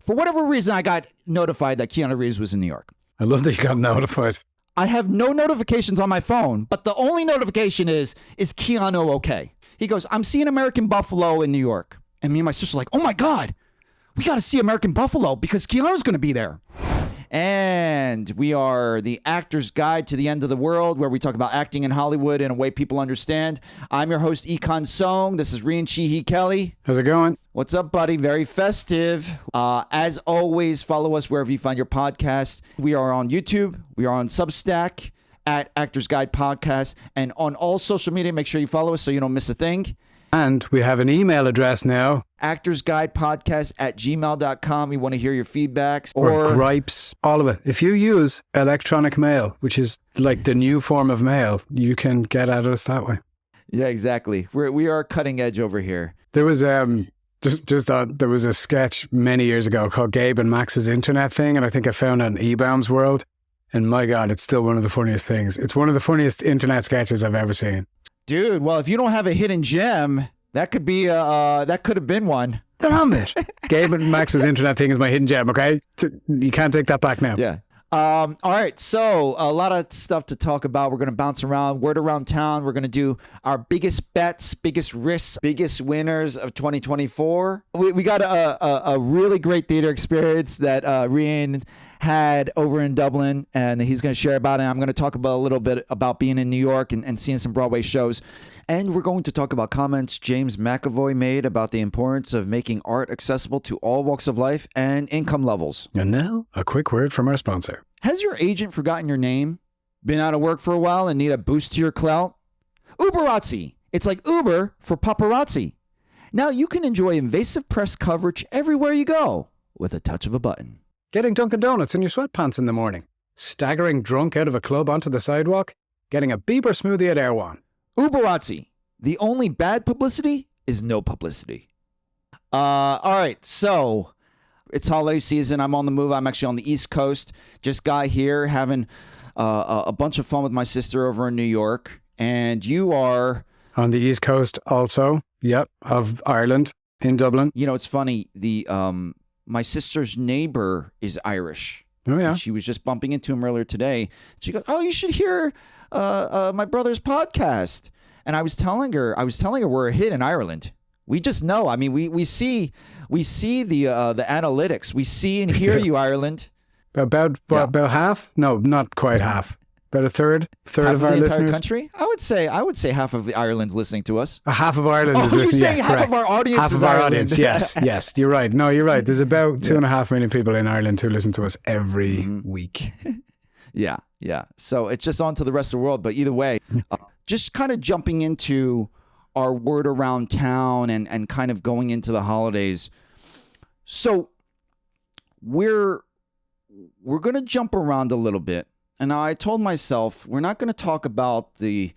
For whatever reason, I got notified that Keanu Reeves was in New York. I love that you got notified. I have no notifications on my phone, but the only notification is Keanu okay? He goes, I'm seeing American Buffalo in New York. And me and my sister are like, oh my God, we got to see American Buffalo because Keanu's going to be there. And we are the Actor's Guide to the End of the World, where we talk about acting in Hollywood in a way people understand. I'm your host, Econ Song. This is Rían Sheehy Kelly. How's it going? What's up, buddy? Very festive. As always, follow us wherever you find your podcast. We are on YouTube. We are on Substack at Actors Guide Podcast. And on all social media, make sure you follow us so you don't miss a thing. And we have an email address now. actorsguidepodcast@gmail.com. We want to hear your feedbacks. Or gripes. All of it. If you use electronic mail, which is like the new form of mail, you can get at us that way. Yeah, exactly. We are cutting edge over here. There was there was a sketch many years ago called Gabe and Max's Internet Thing, and I think I found it on E-Bombs World. And my God, it's still one of the funniest things. It's one of the funniest internet sketches I've ever seen. Dude, well, if you don't have a hidden gem, that could have been one. Damn it. Gabe and Max's Internet Thing is my hidden gem, okay? You can't take that back now. Yeah. All right. So a lot of stuff to talk about. We're going to bounce around, word around town. We're going to do our biggest bets, biggest risks, biggest winners of 2024. We got a really great theater experience that Rían had over in Dublin, and he's going to share about it. I'm going to talk about a little bit about being in New York and seeing some Broadway shows. And we're going to talk about comments James McAvoy made about the importance of making art accessible to all walks of life and income levels. And now, a quick word from our sponsor. Has your agent forgotten your name? Been out of work for a while and need a boost to your clout? Uberazzi. It's like Uber for paparazzi. Now you can enjoy invasive press coverage everywhere you go with a touch of a button. Getting Dunkin' Donuts in your sweatpants in the morning. Staggering drunk out of a club onto the sidewalk. Getting a Bieber smoothie at Erewhon. Uberazzi. The only bad publicity is no publicity. All right, so it's holiday season. I'm on the move. I'm actually on the East Coast. Just got here having a bunch of fun with my sister over in New York. And you are... On the East Coast also, yep, of Ireland, in Dublin. You know, it's funny. My sister's neighbor is Irish. Oh, yeah. And she was just bumping into him earlier today. She goes, oh, you should hear my brother's podcast. And I was telling her we're a hit in Ireland. We just know. I mean, we see the analytics. We see and hear you, Ireland. About half? No, not quite half. About a third half of our the listeners. Entire country? I would say half of the Ireland's listening to us. Half of Ireland is you're listening. saying yeah, half correct. of our audience half is of our Ireland. audience. Yes, you're right. No, you're right. There's about 2.5 million people in Ireland who listen to us every week. Yeah. So it's just on to the rest of the world. But either way, just kind of jumping into our word around town and kind of going into the holidays. So we're going to jump around a little bit. And I told myself, we're not going to talk about the,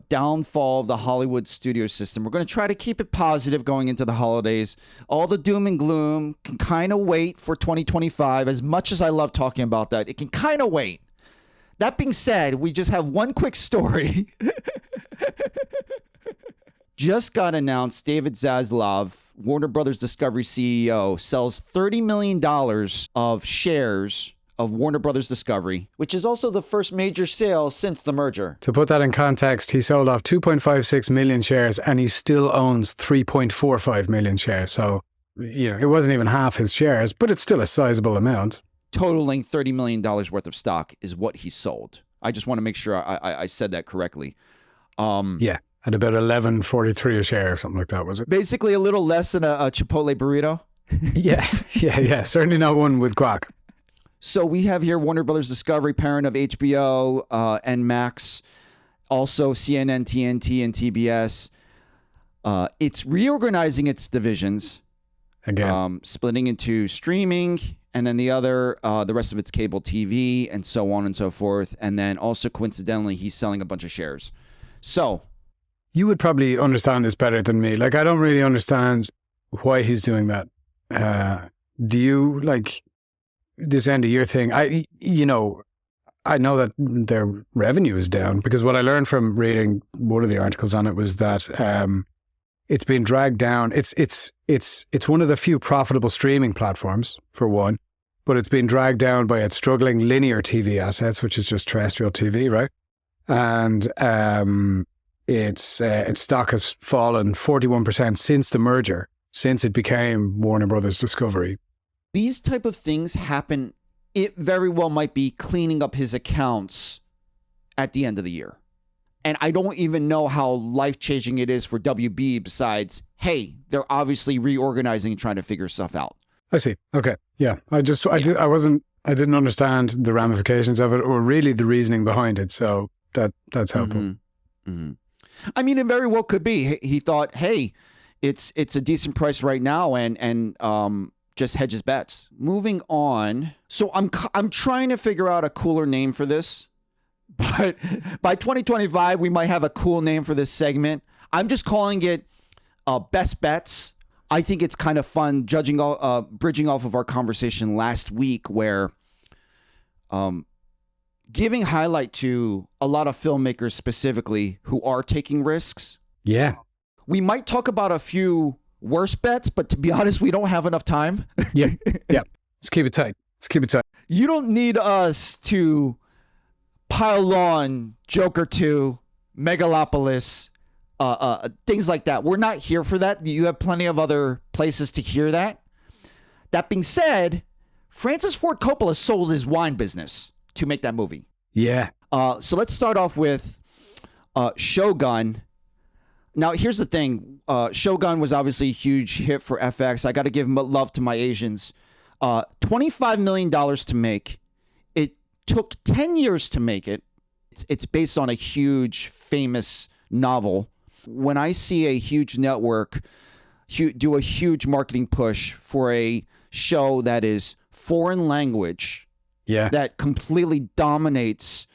downfall of the Hollywood studio system. We're going to try to keep it positive going into the holidays. All the doom and gloom can kind of wait for 2025. As much as I love talking about that, it can kind of wait. That being said, we just have one quick story. Just got announced, David Zazlav, Warner Brothers Discovery CEO, sells $30 million of shares of Warner Brothers Discovery, which is also the first major sale since the merger. To put that in context, he sold off 2.56 million shares and he still owns 3.45 million shares. So, it wasn't even half his shares, but it's still a sizable amount. Totaling $30 million worth of stock is what he sold. I just want to make sure I said that correctly. Yeah, at about $11.43 a share or something like that, was it? Basically a little less than a Chipotle burrito. Yeah. Certainly not one with guac. So we have here Warner Brothers Discovery, parent of HBO and Max, also CNN, TNT, and TBS. It's reorganizing its divisions. Again. Splitting into streaming, and then the rest of it's cable TV, and so on and so forth. And then also, coincidentally, he's selling a bunch of shares. So... You would probably understand this better than me. Like, I don't really understand why he's doing that. Do you, this end of year thing? I know that their revenue is down because what I learned from reading one of the articles on it was that it's been dragged down. It's one of the few profitable streaming platforms, for one, but it's been dragged down by its struggling linear TV assets, which is just terrestrial TV, right? And its stock has fallen 41% since the merger, since it became Warner Brothers Discovery. These type of things happen. It very well might be cleaning up his accounts at the end of the year. And I don't even know how life-changing it is for WB besides, hey, they're obviously reorganizing and trying to figure stuff out. I see. Okay. Yeah. I didn't understand the ramifications of it or really the reasoning behind it. So that's helpful. Mm-hmm. Mm-hmm. I mean, it very well could be. He thought, hey, it's a decent price right now and just hedge his bets. Moving on. So I'm trying to figure out a cooler name for this. But by 2025, we might have a cool name for this segment. I'm just calling it Best Bets. I think it's kind of fun bridging off of our conversation last week where giving highlight to a lot of filmmakers specifically who are taking risks. Yeah. We might talk about a few worse bets, but to be honest, we don't have enough time. Yeah. Let's keep it tight. You don't need us to pile on Joker 2, Megalopolis, things like that. We're not here for that. You have plenty of other places to hear that. That being said, Francis Ford Coppola sold his wine business to make that movie. Yeah. So let's start off with Shogun. Now, here's the thing. Shogun was obviously a huge hit for FX. I got to give love to my Asians. $25 million to make. It took 10 years to make it. It's based on a huge, famous novel. When I see a huge network do a huge marketing push for a show that is foreign language, that completely dominates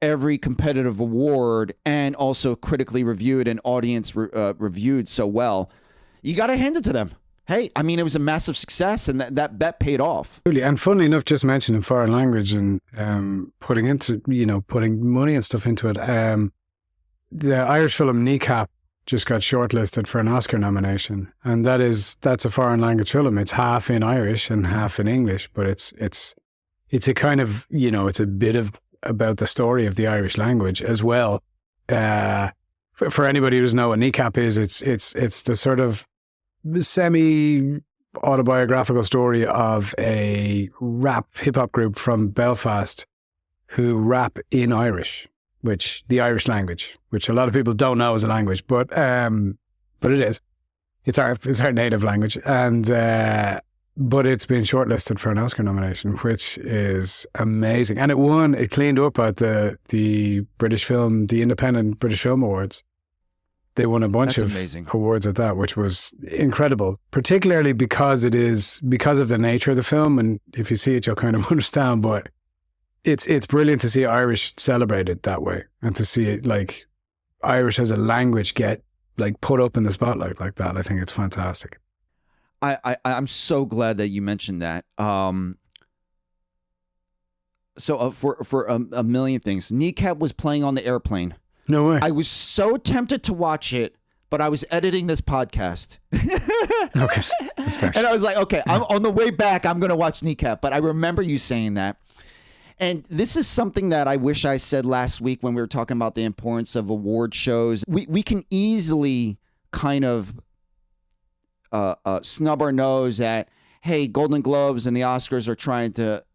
every competitive award and also critically reviewed and audience reviewed so well, you got to hand it to them. Hey, I mean, it was a massive success and that bet paid off. And funnily enough, just mentioning foreign language and putting money and stuff into it. The Irish film Kneecap just got shortlisted for an Oscar nomination. And that's a foreign language film. It's half in Irish and half in English, but it's a kind of, it's a bit of about the story of the Irish language as well. For anybody who doesn't know what Kneecap is, it's the sort of semi-autobiographical story of a rap hip-hop group from Belfast who rap in Irish, the Irish language, which a lot of people don't know as a language, but it is. It's our native language, and but it's been shortlisted for an Oscar nomination, which is amazing. And it won. It cleaned up at the Independent British Film Awards. They won a bunch of awards at that, which was incredible, particularly because of the nature of the film. And if you see it, you'll kind of understand, but it's brilliant to see Irish celebrated that way and to see it like Irish as a language get like put up in the spotlight like that. I think it's fantastic. I'm so glad that you mentioned that. So for a million things, Kneecap was playing on the airplane. No way. I was so tempted to watch it, but I was editing this podcast. Okay, that's fair. And I was like, okay, I'm on the way back, I'm going to watch Kneecap. But I remember you saying that. And this is something that I wish I said last week when we were talking about the importance of award shows. We can easily kind of snub our nose at, hey, Golden Globes and the Oscars are trying to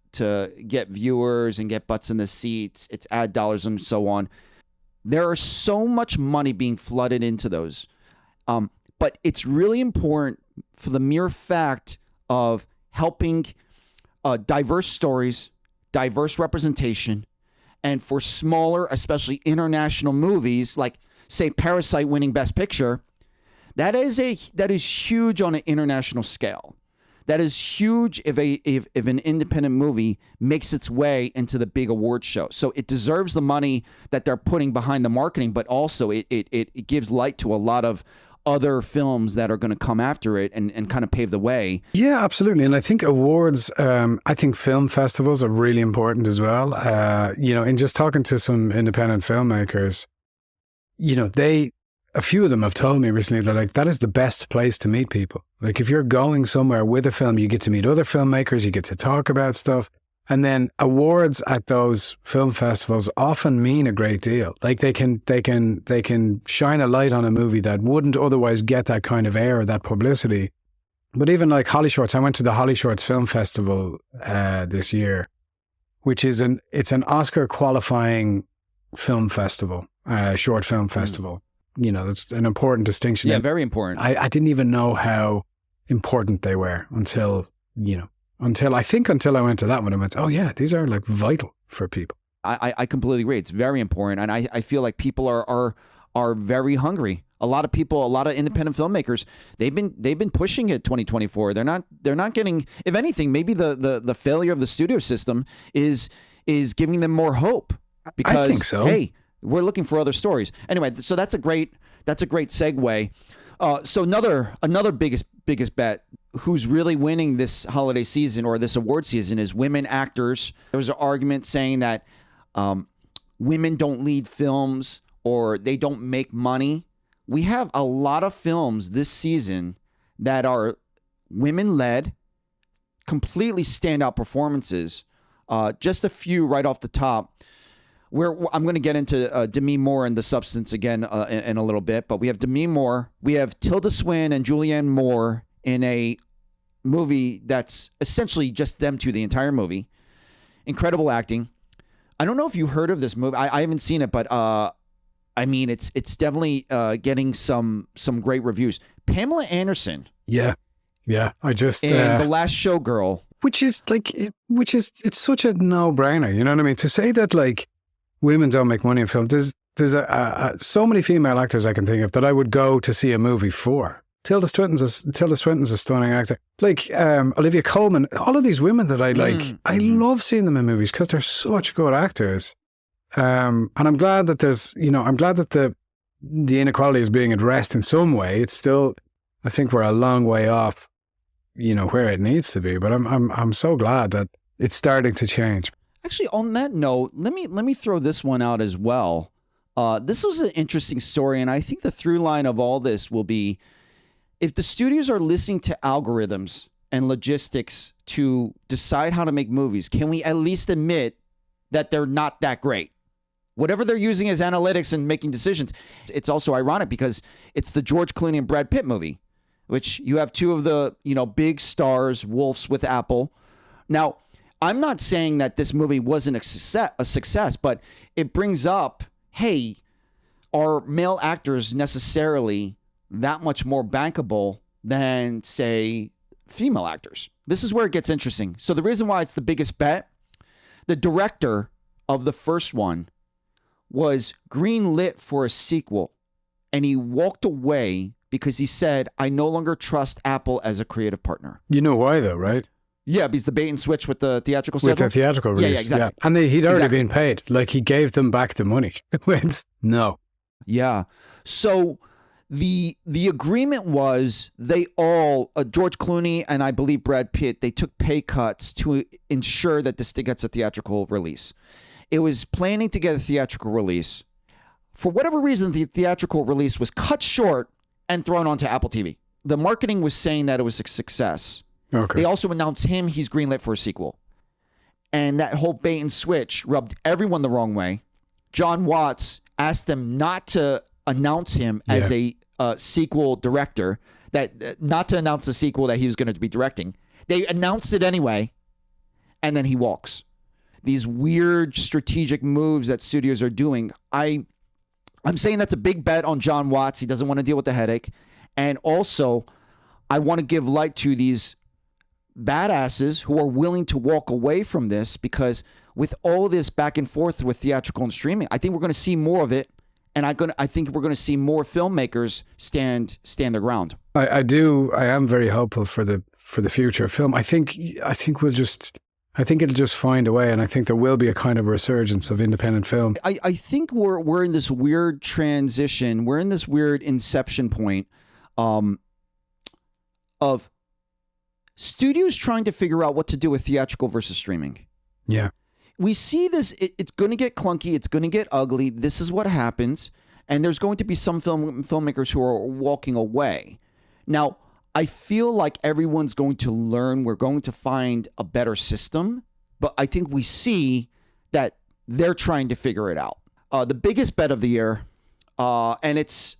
get viewers and get butts in the seats. It's ad dollars and so on. There is so much money being flooded into those. But it's really important for the mere fact of helping diverse stories, diverse representation, and for smaller, especially international movies, like, say, Parasite winning Best Picture, that is huge on an international scale. That is huge if an independent movie makes its way into the big award show. So it deserves the money that they're putting behind the marketing, but also it gives light to a lot of other films that are going to come after it and kind of pave the way. Yeah, absolutely. And I think awards, I think film festivals are really important as well. In just talking to some independent filmmakers, a few of them have told me recently, they're like, that is the best place to meet people. Like if you're going somewhere with a film, you get to meet other filmmakers, you get to talk about stuff. And then awards at those film festivals often mean a great deal. Like they can shine a light on a movie that wouldn't otherwise get that kind of air or that publicity. But even like Holly Shorts, I went to the Holly Shorts Film Festival this year, which is an Oscar qualifying film festival, short film festival. You know, it's an important distinction. Yeah, very important. I didn't even know how important they were until I went to that one and went, oh yeah, these are like vital for people. I completely agree. It's very important. And I feel like people are very hungry. A lot of people, a lot of independent filmmakers, they've been pushing it 2024. They're not getting, if anything, maybe the failure of the studio system is giving them more hope. Because, I think so. Hey, we're looking for other stories. Anyway, so that's a great segue. So another biggest bet, who's really winning this holiday season or this award season, is women actors. There was an argument saying that women don't lead films or they don't make money. We have a lot of films this season that are women-led, completely standout performances. Just a few right off the top. I'm going to get into Demi Moore and The Substance again in a little bit, but we have Demi Moore, we have Tilda Swinton and Julianne Moore in a movie that's essentially just them two the entire movie. Incredible acting. I don't know if you heard of this movie. I haven't seen it, but I mean, it's definitely getting some great reviews. Pamela Anderson. Yeah. I just and The Last Showgirl, which is it's such a no-brainer. You know what I mean? To say that like women don't make money in film. There's so many female actors I can think of that I would go to see a movie for. Tilda Swinton's a stunning actor. Like Olivia Colman, all of these women that I like, I love seeing them in movies because they're such good actors. And I'm glad that the inequality is being addressed in some way. It's still, I think we're a long way off, where it needs to be. But I'm so glad that it's starting to change. Actually, on that note, let me throw this one out as well. This was an interesting story, and I think the through line of all this will be, if the studios are listening to algorithms and logistics to decide how to make movies, can we at least admit that they're not that great? Whatever they're using as analytics and making decisions. It's also ironic because it's the George Clooney and Brad Pitt movie, which you have two of the, big stars, wolves with Apple. Now, I'm not saying that this movie wasn't a success, but it brings up, hey, are male actors necessarily that much more bankable than, say, female actors? This is where it gets interesting. So the reason why it's the biggest bet, the director of the first one was greenlit for a sequel, and he walked away because he said, I no longer trust Apple as a creative partner. You know why though, right? Yeah, because the bait and switch with the theatrical schedule. With the theatrical release. Yeah, exactly. Yeah. And he'd already been paid. Like, he gave them back the money. No. Yeah. So the agreement was they all, George Clooney and I believe Brad Pitt, they took pay cuts to ensure that this gets a theatrical release. It was planning to get a theatrical release. For whatever reason, the theatrical release was cut short and thrown onto Apple TV. The marketing was saying that it was a success. Okay. They also announced he's greenlit for a sequel. And that whole bait and switch rubbed everyone the wrong way. John Watts asked them not to announce him as a sequel director, not to announce the sequel that he was going to be directing. They announced it anyway, and then he walks. These weird strategic moves that studios are doing. I'm saying that's a big bet on John Watts. He doesn't want to deal with the headache. And also, I want to give light to these badasses who are willing to walk away from this, because with all this back and forth with theatrical and streaming, I think we're going to see more of it, and I think we're going to see more filmmakers stand their ground. I am very hopeful for the future of film. I think it'll just find a way, and I think there will be a kind of resurgence of independent film. I think we're in this weird transition. We're in this weird inception point of studios trying to figure out what to do with theatrical versus streaming. Yeah. We see this, it's going to get clunky, it's going to get ugly. This is what happens. and there's going to be some filmmakers who are walking away. Now, I feel like everyone's going to learn. We're going to find a better system, but I think we see that they're trying to figure it out. The biggest bet of the year, and it's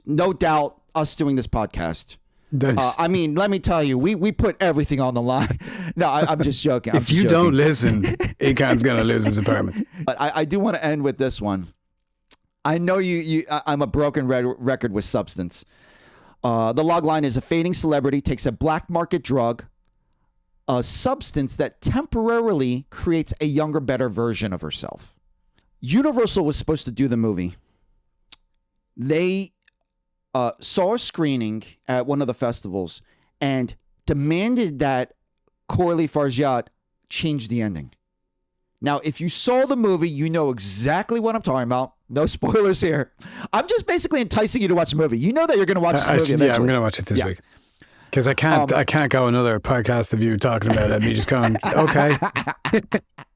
no doubt us doing this podcast. Nice. I mean, let me tell you, we put everything on the line. No, I'm just joking. If you don't listen, Akon's going to lose his apartment. But I do want to end with this one. I know I'm a broken record with substance. The log line is: a fading celebrity takes a black market drug, a substance that temporarily creates a younger, better version of herself. Universal was supposed to do the movie. They saw a screening at one of the festivals and demanded that Coralie Fargeat change the ending. Now, if you saw the movie, you know exactly what I'm talking about. No spoilers here. I'm just basically enticing you to watch the movie. You know that you're going to watch this movie eventually. Yeah, I'm going to watch it this week. Because I can't go another podcast of you talking about it and me just going, okay.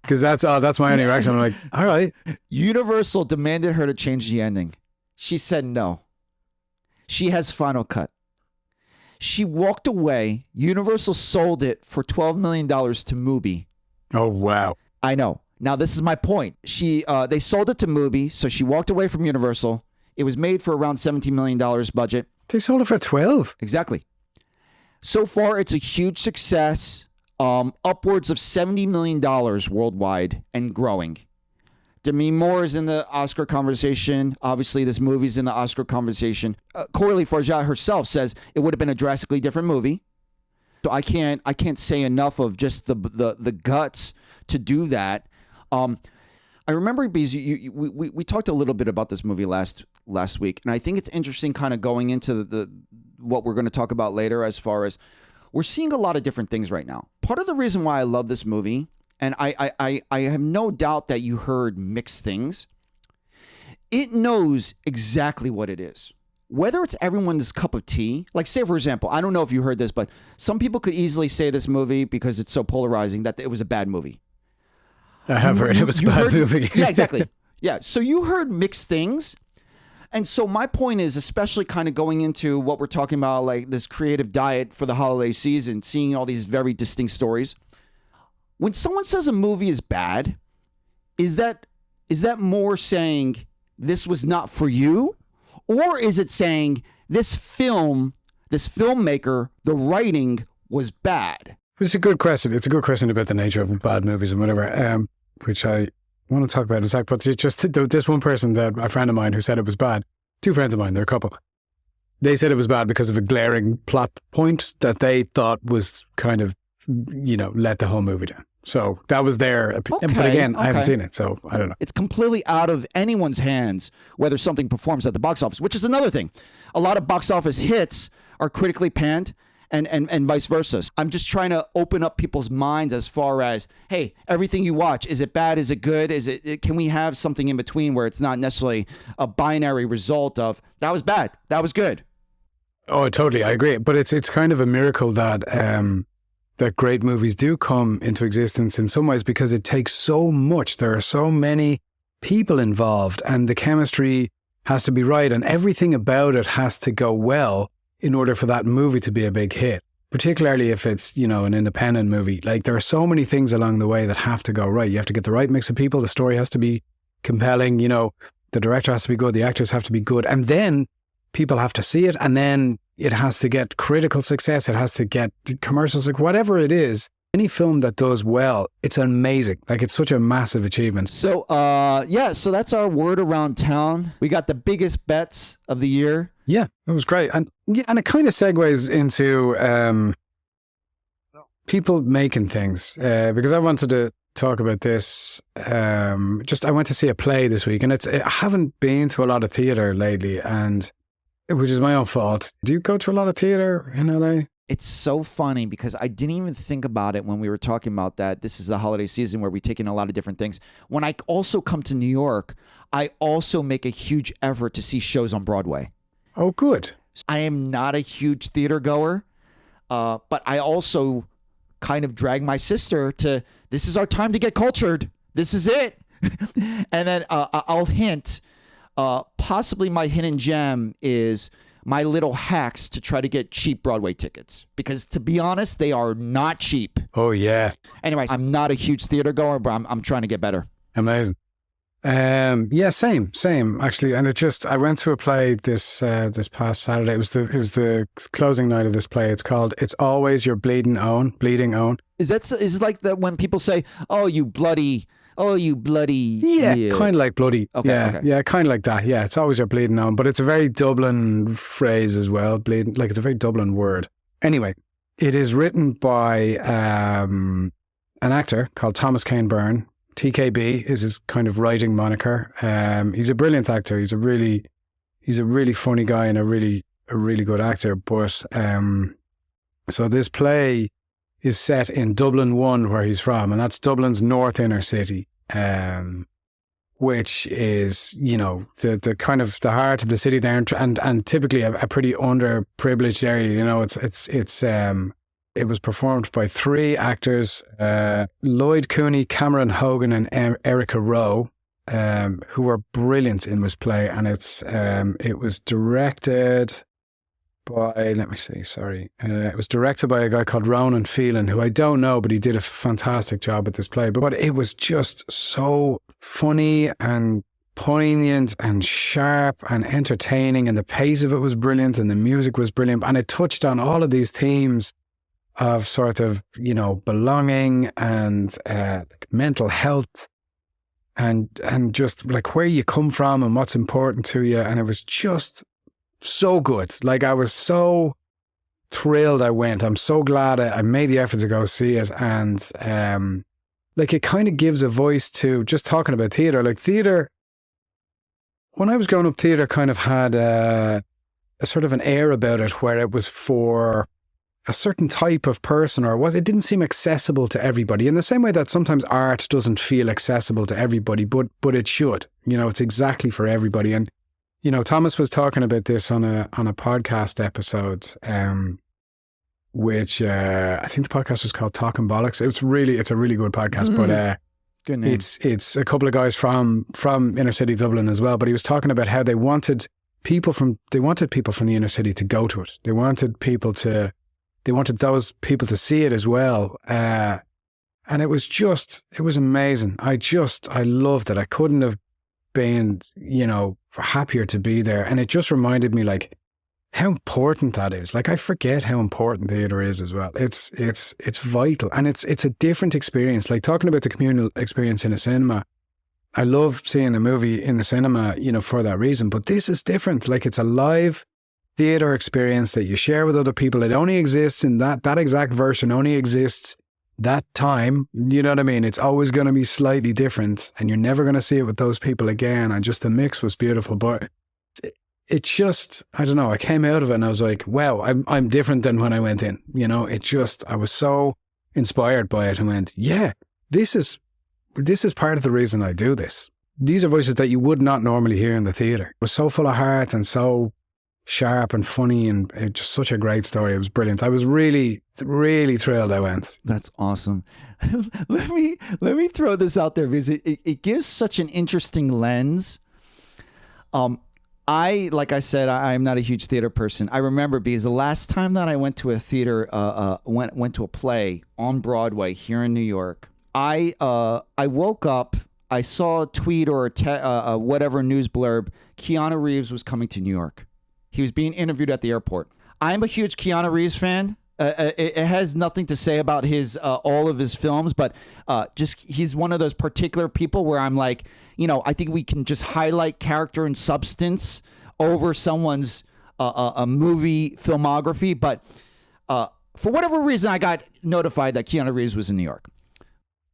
Because that's my only reaction. I'm like, all right. Universal demanded her to change the ending. She said no. She has final cut. She walked away. Universal sold it for $12 million to Mubi. Oh, wow. I know. Now, this is my point. They sold it to Mubi, so she walked away from Universal. It was made for around $17 million budget. They sold it for 12. Exactly. So far, it's a huge success. Upwards of $70 million worldwide and growing. Demi Moore is in the Oscar conversation. Obviously, this movie's in the Oscar conversation. Coralie Fargeat herself says it would have been a drastically different movie. So I can't say enough of just the guts to do that. I remember because we talked a little bit about this movie last week, and I think it's interesting kind of going into the what we're going to talk about later as far as we're seeing a lot of different things right now. Part of the reason why I love this movie, and I have no doubt that you heard mixed things, it knows exactly what it is. Whether it's everyone's cup of tea, like say, for example, I don't know if you heard this, but some people could easily say this movie, because it's so polarizing, that it was a bad movie. I have heard it was a bad movie. Yeah, exactly. Yeah. So you heard mixed things. And so my point is, especially kind of going into what we're talking about, like this creative diet for the holiday season, seeing all these very distinct stories. When someone says a movie is bad, is that more saying this was not for you? Or is it saying this filmmaker, the writing was bad? It's a good question. It's a good question about the nature of bad movies and whatever, which I want to talk about in a sec. But just this one person, a friend of mine who said it was bad, two friends of mine, they're a couple. They said it was bad because of a glaring plot point that they thought was kind of, let the whole movie down. So that was their opinion. But again, I haven't seen it, so I don't know. It's completely out of anyone's hands whether something performs at the box office, which is another thing. A lot of box office hits are critically panned and vice versa. I'm just trying to open up people's minds as far as, hey, everything you watch, is it bad? Is it good? Can we have something in between where it's not necessarily a binary result of that was bad, that was good? Oh, totally. I agree. But it's kind of a miracle that that great movies do come into existence in some ways, because it takes so much. There are so many people involved, and the chemistry has to be right, and everything about it has to go well in order for that movie to be a big hit, particularly if it's, an independent movie. Like, there are so many things along the way that have to go right. You have to get the right mix of people. The story has to be compelling. The director has to be good. The actors have to be good. And then people have to see it. And then it has to get critical success. It has to get commercials, like whatever it is. Any film that does well, it's amazing. Like, it's such a massive achievement. So, so that's our word around town. We got the biggest bets of the year. Yeah, that was great. And it kind of segues into people making things, because I wanted to talk about this. I went to see a play this week, and I haven't been to a lot of theatre lately, which is my own fault. Do you go to a lot of theatre in LA? It's so funny because I didn't even think about it when we were talking about that. This is the holiday season where we take in a lot of different things. When I also come to New York, I also make a huge effort to see shows on Broadway. Oh, good. I am not a huge theater goer, but I also kind of drag my sister to, this is our time to get cultured. This is it. And then I'll hint, possibly my hidden gem is my little hacks to try to get cheap Broadway tickets. Because to be honest, they are not cheap. Oh, yeah. Anyways, I'm not a huge theater goer, but I'm trying to get better. Amazing. Yeah, same actually. And I went to a play this past Saturday. It was the closing night of this play. It's called It's Always Your Bleedin Own. Is it like that when people say, "Oh, you bloody"? Yeah, kind of like bloody. Okay. Yeah, kind of like that. Yeah, it's always your bleeding own, but it's a very Dublin phrase as well. Bleeding, like it's a very Dublin word. Anyway, it is written by an actor called Thomas Kane Byrne. TKB is his kind of writing moniker. He's a brilliant actor. He's a really funny guy and a really good actor. But so this play is set in Dublin 1, where he's from, and that's Dublin's north inner city, which is, the kind of the heart of the city there, and typically a pretty underprivileged area. It was performed by 3 actors, Lloyd Cooney, Cameron Hogan, and Erica Rowe, who were brilliant in this play, and it was directed by, it was directed by a guy called Ronan Phelan, who I don't know, but he did a fantastic job at this play. But it was just so funny and poignant and sharp and entertaining, and the pace of it was brilliant, and the music was brilliant, and it touched on all of these themes of sort of, belonging and mental health and just like where you come from and what's important to you. And it was just so good. Like, I was so thrilled I went. I'm so glad I made the effort to go see it. And like, it kind of gives a voice to, just talking about theatre, like theatre, when I was growing up, theatre kind of had a sort of an air about it where it was for a certain type of person, it didn't seem accessible to everybody, in the same way that sometimes art doesn't feel accessible to everybody, but it should. It's exactly for everybody. And Thomas was talking about this on a podcast episode, which I think the podcast was called Talking Bollocks. It's a really good podcast, but good name. It's a couple of guys from inner city Dublin as well. But he was talking about how they wanted people from the inner city to go to it. They wanted those people to see it as well. And it was amazing. I loved it. I couldn't have been, happier to be there. And it just reminded me, like, how important that is. Like, I forget how important theatre is as well. It's vital. And it's a different experience. Like, talking about the communal experience in a cinema, I love seeing a movie in the cinema, for that reason. But this is different. Like, it's a live theatre experience that you share with other people. It only exists in that exact version, only exists that time. You know what I mean? It's always going to be slightly different, and you're never going to see it with those people again. And just the mix was beautiful. But it just, I don't know, I came out of it and I was like, wow, I'm different than when I went in. I was so inspired by it and went, yeah, this is part of the reason I do this. These are voices that you would not normally hear in the theatre. It was so full of heart and so sharp and funny, and it just such a great story. It was brilliant. I was really, really thrilled I went. That's awesome. let me throw this out there, because it gives such an interesting lens. Like I said, I'm not a huge theater person. I remember, because the last time that I went to a theater, went to a play on Broadway here in New York, I woke up, I saw a tweet or whatever news blurb, Keanu Reeves was coming to New York. He was being interviewed at the airport. I'm a huge Keanu Reeves fan. It has nothing to say about all of his films, but just he's one of those particular people where I'm like, I think we can just highlight character and substance over someone's a movie filmography. But for whatever reason, I got notified that Keanu Reeves was in New York.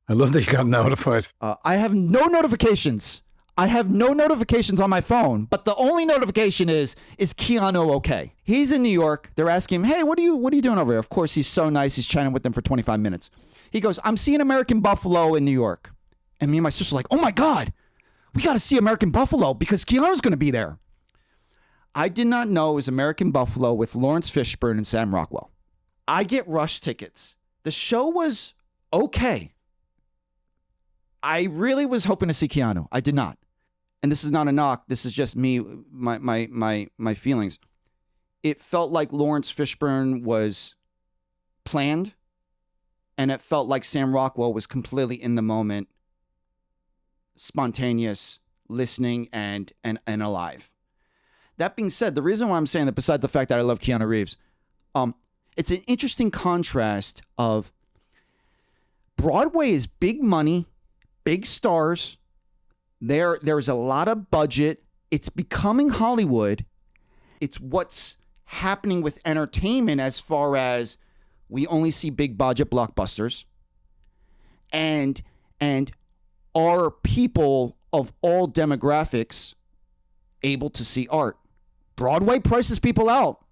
I love that you got notified. I have no notifications. I have no notifications on my phone, but the only notification is Keanu okay? He's in New York. They're asking him, hey, what are you doing over here? Of course, he's so nice. He's chatting with them for 25 minutes. He goes, I'm seeing American Buffalo in New York. And me and my sister are like, oh my God, we got to see American Buffalo because Keanu's going to be there. I did not know it was American Buffalo with Laurence Fishburne and Sam Rockwell. I get rush tickets. The show was okay. I really was hoping to see Keanu. I did not. and this is not a knock, this is just me, my feelings. It felt like Laurence Fishburne was planned, and it felt like Sam Rockwell was completely in the moment, spontaneous, listening, and alive. That being said, the reason why I'm saying that, besides the fact that I love Keanu Reeves, it's an interesting contrast of Broadway is big money, big stars. There's a lot of budget. It's becoming Hollywood. It's what's happening with entertainment as far as we only see big budget blockbusters. And are people of all demographics able to see art? Broadway prices people out.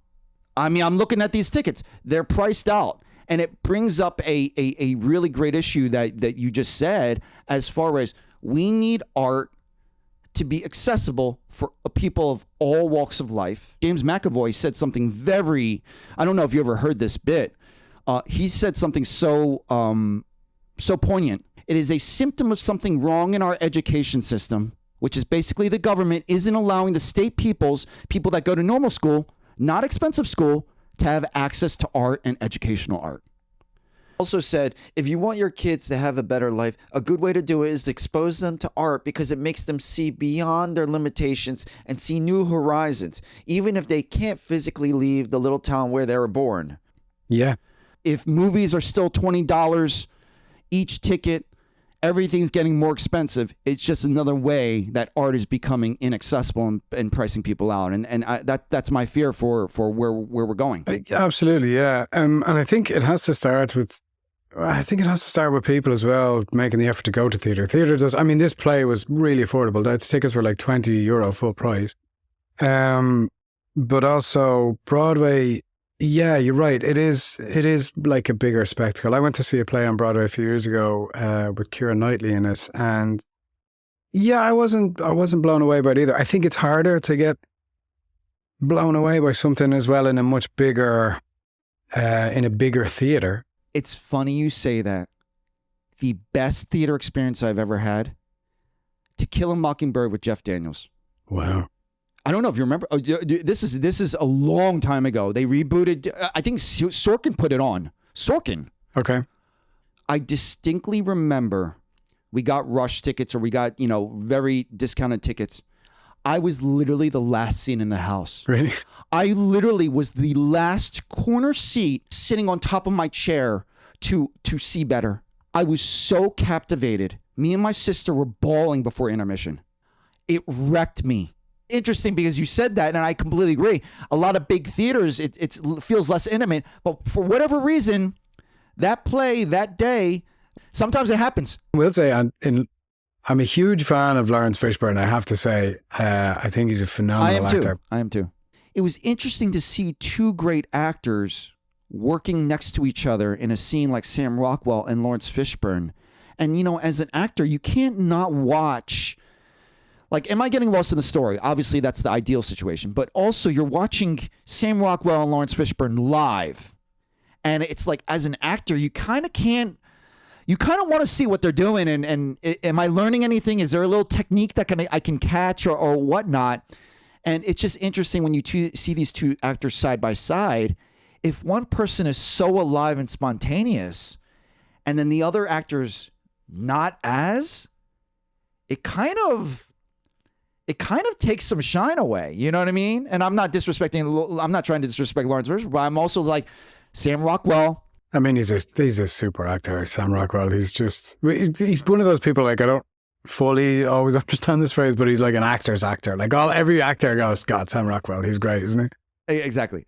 I mean, I'm looking at these tickets. They're priced out. And it brings up a really great issue that you just said, as far as we need art to be accessible for people of all walks of life. James McAvoy said something I don't know if you ever heard this bit. He said something so poignant. It is a symptom of something wrong in our education system, which is basically the government isn't allowing the state people that go to normal school, not expensive school, to have access to art and educational art. Also said, if you want your kids to have a better life, a good way to do it is to expose them to art, because it makes them see beyond their limitations and see new horizons, even if they can't physically leave the little town where they were born. Yeah. If movies are still $20 each ticket, everything's getting more expensive. It's just another way that art is becoming inaccessible and pricing people out. And that's my fear for where we're going. Absolutely, yeah. And I think it has to start with people as well making the effort to go to theatre. Theatre does. I mean, this play was really affordable. The tickets were like €20 full price. But also Broadway. Yeah, you're right. It is like a bigger spectacle. I went to see a play on Broadway a few years ago with Keira Knightley in it, and yeah, I wasn't blown away by it either. I think it's harder to get blown away by something as well in a much bigger, in a bigger theater. It's funny you say that. The best theater experience I've ever had: To Kill a Mockingbird with Jeff Daniels. Wow. I don't know if you remember. This is a long time ago. They rebooted. I think Sorkin put it on. Sorkin. Okay. I distinctly remember we got rush tickets, or we got, very discounted tickets. I was literally the last seat in the house. Really? I literally was the last corner seat, sitting on top of my chair to see better. I was so captivated. Me and my sister were bawling before intermission. It wrecked me. Interesting, because you said that, and I completely agree. A lot of big theaters, it feels less intimate, but for whatever reason, that play, that day, sometimes it happens. I will say, I'm a huge fan of Laurence Fishburne. I have to say, I think he's a phenomenal actor. I am too. It was interesting to see two great actors working next to each other in a scene like Sam Rockwell and Laurence Fishburne. And, as an actor, you can't not watch. Like, am I getting lost in the story? Obviously, that's the ideal situation. But also, you're watching Sam Rockwell and Laurence Fishburne live. And it's like, as an actor, you kind of want to see what they're doing. And am I learning anything? Is there a little technique that I can catch or whatnot? And it's just interesting when you see these two actors side by side. If one person is so alive and spontaneous, and then the other actor's not as, it kind of takes some shine away. You know what I mean? And I'm not trying to disrespect Laurence Fishburne, but I'm also like, Sam Rockwell. I mean, he's a super actor, Sam Rockwell. He's one of those people, like, I don't fully always understand this phrase, but he's like an actor's actor. Like, every actor goes, God, Sam Rockwell, he's great, isn't he? Exactly.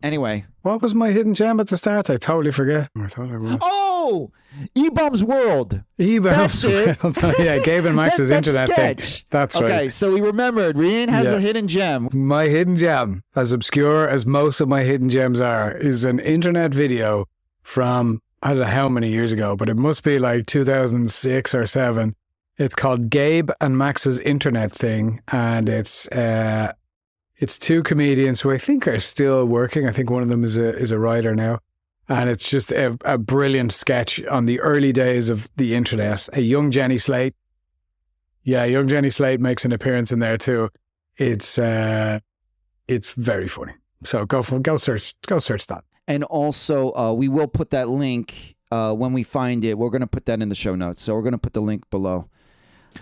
Anyway. What was my hidden gem at the start? I totally forget. I thought I was. Oh! E-Bomb's World. E-Bomb's World. Yeah, Gabe and Max's internet sketch. Thing. That's right. Okay, so we remembered. Rían has a hidden gem. My hidden gem, as obscure as most of my hidden gems are, is an internet video from, I don't know how many years ago, but it must be like 2006 or 7. It's called Gabe and Max's Internet Thing, and it's two comedians who I think are still working. I think one of them is a writer now. And it's just a brilliant sketch on the early days of the internet. A young Jenny Slate Yeah, young Jenny Slate makes an appearance in there too. It's very funny. So go search that. And also, we will put that link when we find it. We're going to put that in the show notes. So we're going to put the link below.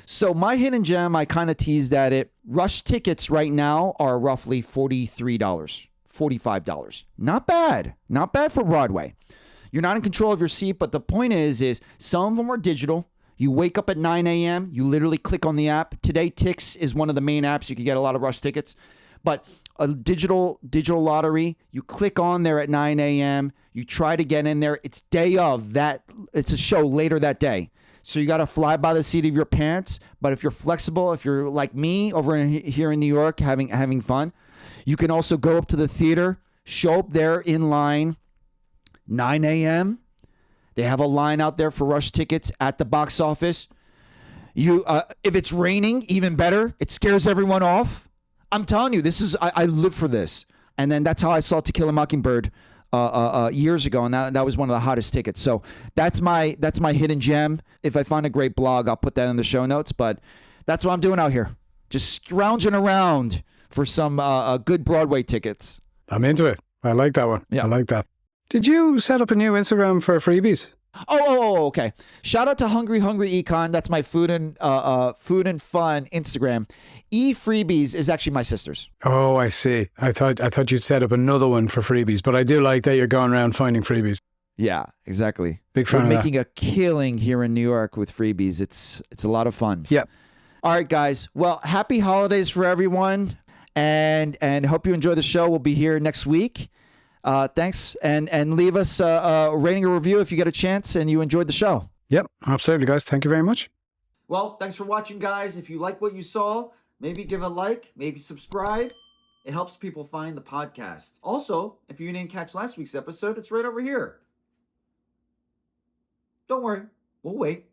So my hidden gem, I kind of teased at it. Rush tickets right now are roughly $43, $45. Not bad. Not bad for Broadway. You're not in control of your seat, but the point is some of them are digital. You wake up at 9 a.m. You literally click on the app. Today, Tix is one of the main apps. You can get a lot of Rush tickets. But a digital lottery, you click on there at 9 a.m. You try to get in there. It's day of that. It's a show later that day. So you got to fly by the seat of your pants. But if you're flexible, if you're like me over here in New York having fun, you can also go up to the theater, show up there in line, 9 a.m. They have a line out there for Rush tickets at the box office. You, if it's raining, even better. It scares everyone off. I'm telling you, I live for this. And then that's how I saw To Kill a Mockingbird years ago, and that was one of the hottest tickets. So that's my hidden gem. If I find a great blog, I'll put that in the show notes. But that's what I'm doing out here, just scrounging around for some good Broadway tickets. I'm into it. I like that one. Yeah. I like that. Did you set up a new Instagram for freebies? Oh, okay. Shout out to Hungry Econ. That's my food and fun Instagram. Freebies is actually my sister's. Oh, I see. I thought you'd set up another one for freebies, but I do like that you're going around finding freebies. Yeah, exactly. Big fan We're of that. making a killing here in New York with freebies. It's a lot of fun. Yep. All right, guys. Well, happy holidays for everyone, and hope you enjoy the show. We'll be here next week. Thanks, and leave us a rating or review if you get a chance and you enjoyed the show. Yep, absolutely, guys. Thank you very much. Well, thanks for watching, guys. If you like what you saw, maybe give a like, maybe subscribe. It helps people find the podcast. Also, if you didn't catch last week's episode, it's right over here. Don't worry, we'll wait.